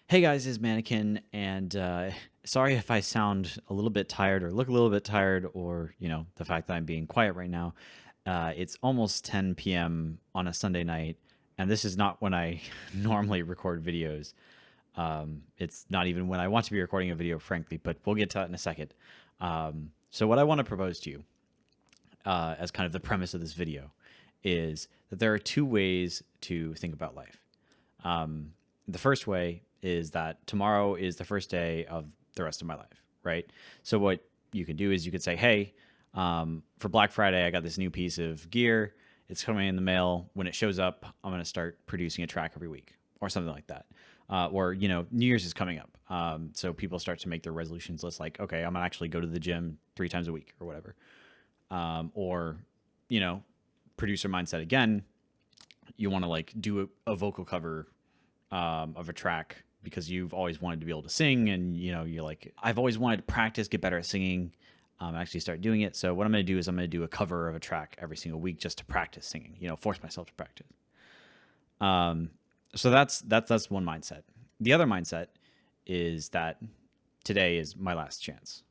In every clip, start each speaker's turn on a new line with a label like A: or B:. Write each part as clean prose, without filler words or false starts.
A: Hey guys, it's Mannequin, and sorry if I sound a little bit tired or look a little bit tired, or the fact that I'm being quiet right now. It's almost 10 p.m. on a Sunday night, and this is not when I normally record videos. It's not even when I want to be recording a video, frankly, but we'll get to that in a second. So, what I want to propose to you, as kind of the premise of this video, is that there are two ways to think about life. The first way is that tomorrow is the first day of the rest of my life, right? So what you could do is you could say, hey, for Black Friday, I got this new piece of gear. It's coming in the mail. When it shows up, I'm going to start producing a track every week or something like that. Or, New Year's is coming up. So people start to make their resolutions list like, okay, I'm going to actually go to the gym 3 times a week or whatever. Or, you know, producer mindset again, you want to like do a vocal cover of a track because you've always wanted to be able to sing, and you're like, I've always wanted to practice, get better at singing, actually start doing it. So what I'm going to do is I'm going to do a cover of a track every single week just to practice singing, force myself to practice. So that's one mindset. The other mindset is that today is my last chance,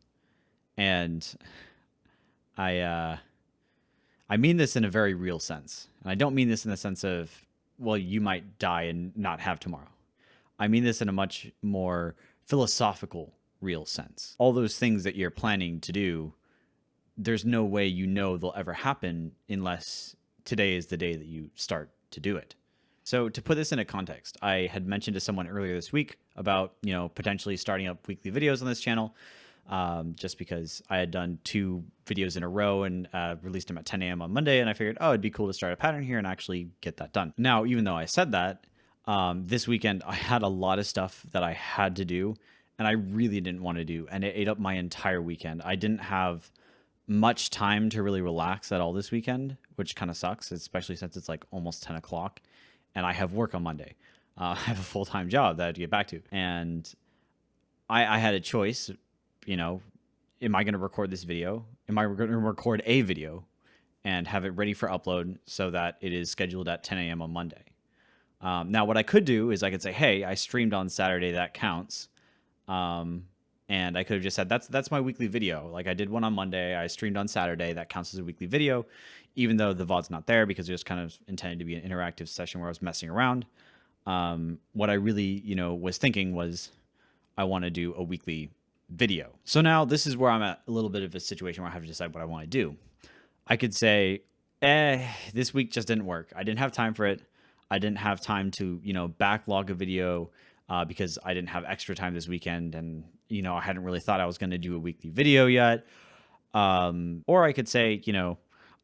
A: and I mean this in a very real sense, and I don't mean this in the sense of, well, you might die and not have tomorrow. I mean this in a much more philosophical, real sense. All those things that you're planning to do, there's no way they'll ever happen unless today is the day that you start to do it. So to put this into context, I had mentioned to someone earlier this week about, potentially starting up weekly videos on this channel, just because I had done 2 videos in a row and released them at 10 a.m. on Monday. And I figured, oh, it'd be cool to start a pattern here and actually get that done. Now, even though I said that, this weekend I had a lot of stuff that I had to do and I really didn't want to do. And it ate up my entire weekend. I didn't have much time to really relax at all this weekend, which kind of sucks, especially since it's like almost 10 o'clock and I have work on Monday. I have a full-time job that I have to get back to. And I had a choice, am I going to record this video? Am I going to record a video and have it ready for upload so that it is scheduled at 10 a.m. on Monday? Now, what I could do is I could say, hey, I streamed on Saturday, that counts. And I could have just said, that's my weekly video. Like I did one on Monday, I streamed on Saturday, that counts as a weekly video, even though the VOD's not there because it was kind of intended to be an interactive session where I was messing around. What I really, was thinking was I want to do a weekly video. So now this is where I'm at a little bit of a situation where I have to decide what I want to do. I could say, this week just didn't work. I didn't have time for it. I didn't have time to, backlog a video because I didn't have extra time this weekend. And, I hadn't really thought I was going to do a weekly video yet. Or I could say,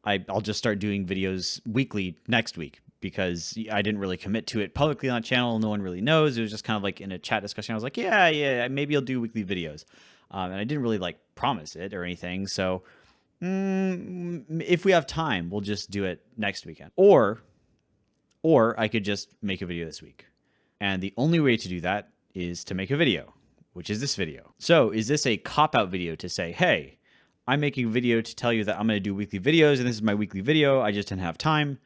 A: I'll just start doing videos weekly next week because I didn't really commit to it publicly on the channel. No one really knows. It was just kind of like in a chat discussion. I was like, yeah, maybe I'll do weekly videos. And I didn't really like promise it or anything. So if we have time, we'll just do it next weekend. Or I could just make a video this week. And the only way to do that is to make a video, which is this video. So is this a cop-out video to say, hey, I'm making a video to tell you that I'm going to do weekly videos and this is my weekly video, I just didn't have time?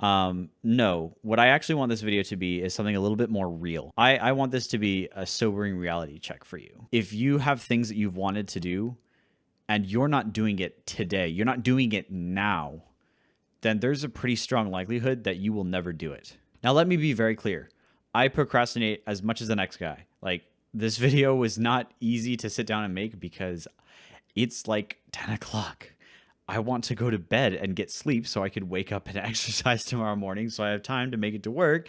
A: No, what I actually want this video to be is something a little bit more real. I want this to be a sobering reality check for you. If you have things that you've wanted to do and you're not doing it today, you're not doing it now, then there's a pretty strong likelihood that you will never do it. Now, let me be very clear. I procrastinate as much as the next guy. Like, this video was not easy to sit down and make because it's like 10 o'clock. I want to go to bed and get sleep so I could wake up and exercise tomorrow morning so I have time to make it to work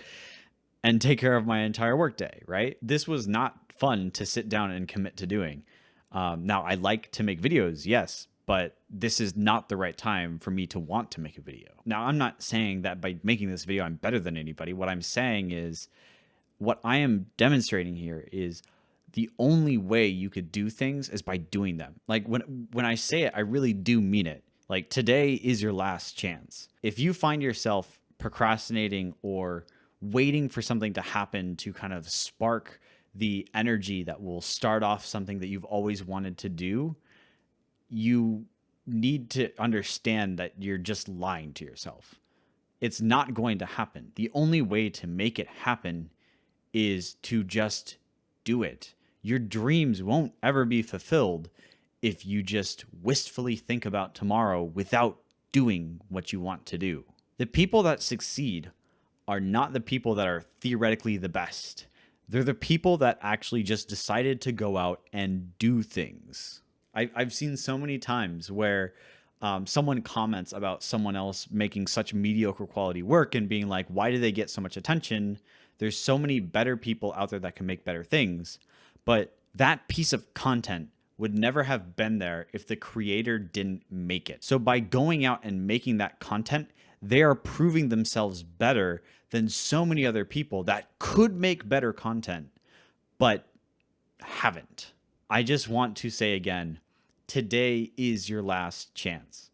A: and take care of my entire workday, right? This was not fun to sit down and commit to doing. Now, I like to make videos, yes, but this is not the right time for me to want to make a video. Now, I'm not saying that by making this video, I'm better than anybody. What I'm saying is what I am demonstrating here is the only way you could do things is by doing them. Like when I say it, I really do mean it. Like today is your last chance. If you find yourself procrastinating or waiting for something to happen to kind of spark the energy that will start off something that you've always wanted to do, you need to understand that you're just lying to yourself. It's not going to happen. The only way to make it happen is to just do it. Your dreams won't ever be fulfilled if you just wistfully think about tomorrow without doing what you want to do. The people that succeed are not the people that are theoretically the best. They're the people that actually just decided to go out and do things. I've seen so many times where someone comments about someone else making such mediocre quality work and being like, why do they get so much attention? There's so many better people out there that can make better things. But that piece of content would never have been there if the creator didn't make it. So by going out and making that content, they are proving themselves better than so many other people that could make better content, but haven't. I just want to say again, today is your last chance.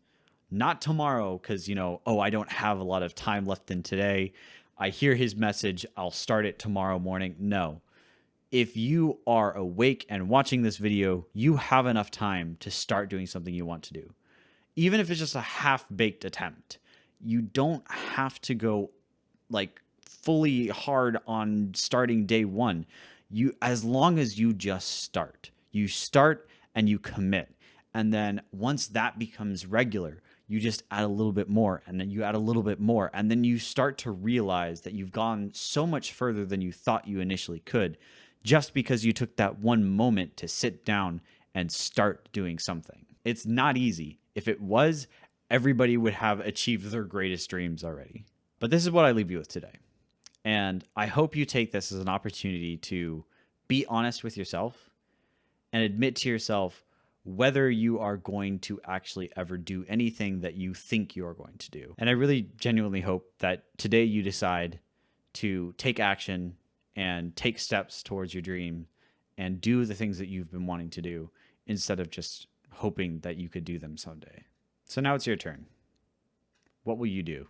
A: Not tomorrow, because, oh, I don't have a lot of time left in today. I hear his message, I'll start it tomorrow morning. No. If you are awake and watching this video, you have enough time to start doing something you want to do. Even if it's just a half-baked attempt, you don't have to go like fully hard on starting day one. As long as you just start. You start and you commit. And then once that becomes regular, you just add a little bit more, and then you add a little bit more, and then you start to realize that you've gone so much further than you thought you initially could, just because you took that one moment to sit down and start doing something. It's not easy. If it was, everybody would have achieved their greatest dreams already. But this is what I leave you with today. And I hope you take this as an opportunity to be honest with yourself and admit to yourself whether you are going to actually ever do anything that you think you're going to do. And I really genuinely hope that today you decide to take action and take steps towards your dream and do the things that you've been wanting to do instead of just hoping that you could do them someday. So now it's your turn. What will you do?